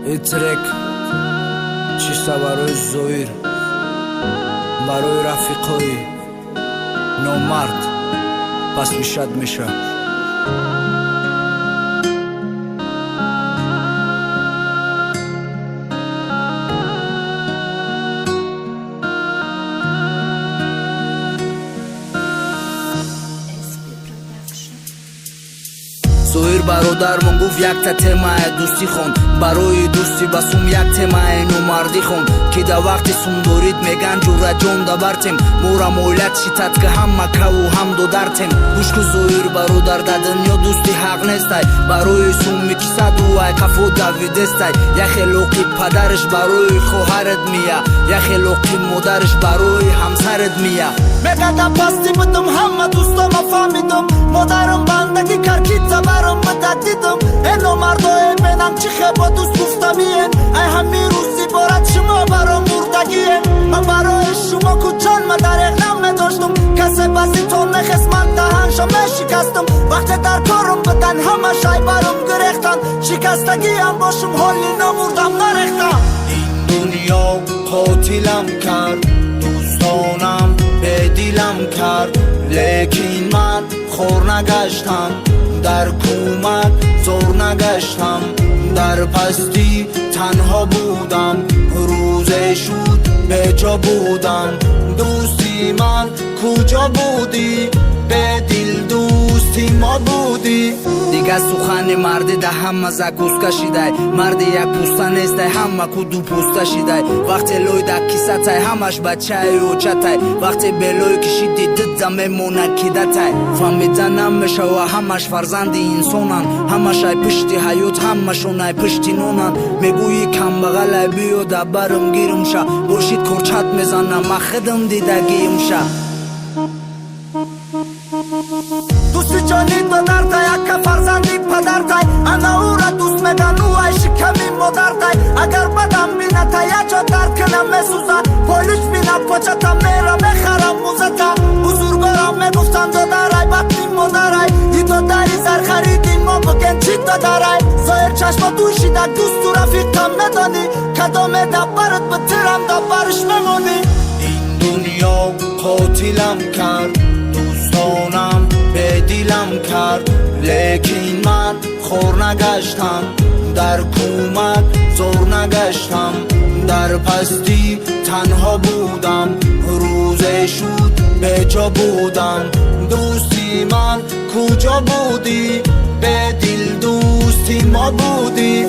این ترک چیستا برای زویر، برای رفیقای نامرد پس میشد میشه. زویر برادرمون گفت یک تا تمای دوستی خون، برای دوستی بسوم یک تمای نومردی خون که دا وقتی سوم دارید میگن جورا جون دا برتیم مورا مولت شیطت که هم مکه و هم دو درتیم. گوش که زویر برادر دا دنیا دوستی حق نیستای، برای سوم میکسد و ای کفو دویدستای. یخی لوقی پدرش برای خواهرت میا، یخی لوقی مادرش برای همسرت میا. میگه پاستی بودم همه دوستم فهمیدم، مادرم بندگی کرکیت برام بدیدم. اینو مردای منم چی خبا دوست گفتمیه، ای همی روزی بارد شما برام مردگیه. من برای شما کجان ما در اقنام نداشتم، کسی بسی تو نخست من دهنشم نشکستم. وقتی در کارم بدن همه شای برام گرختن، شکستگی هم باشم حالی نموردم نرختم. این دنیا قاتلم کرد، دوستانم بدیلم کرد، لیکن من خور نگشتم، در کمک زور نگشتم. در پستی تنها بودم، روزه شد به جا بودم. دوستی من کجا بودی؟ به دل دوستی ما بودی. دیگه سخن مردی ده همه زکوس کشیده، مردی یک پوسته نیسته همه کو دو پوسته شیده. وقتی لوی ده کیسه تای همش بچه و چتای، وقتی بلوی کشیدی دید زمه مونه کیده تای. فهمیدن نمیشه و همش فرزندی انسانن، همش ای پشتی حیات همشون ای پشتی نونن. میگویی کم بغل بیو ده برم گیرم شه، باشید کرچت میزنم خدم دیدگیم شه. دوستی جانی تو دردای، اکا فرزندی پدرتای. انا او را دوست میگن او ای شکمی مادرتای. اگر بدم بینتا یا جا درد کنم میسوزا، پولیس بیند پاچتا میرا میخرم موزتا. بزرگارم میگفتن دادرای بطنی مادرای، ای تو داری زر خریدی ما بگن چی دادرای. زایر چشما دوشیده دوست و رفیقتم میدانی، کدام دبرت بترم دبرش میمونی. این دنیا قاتلم کرد، دوستانم بدیلم کرد، لیکن من خور نگشتم، در کمک زور نگشتم. در پستی تنها بودم، روزه شد به جا بودم. دوستی من کجا بودی؟ به دل دوستی ما بودی.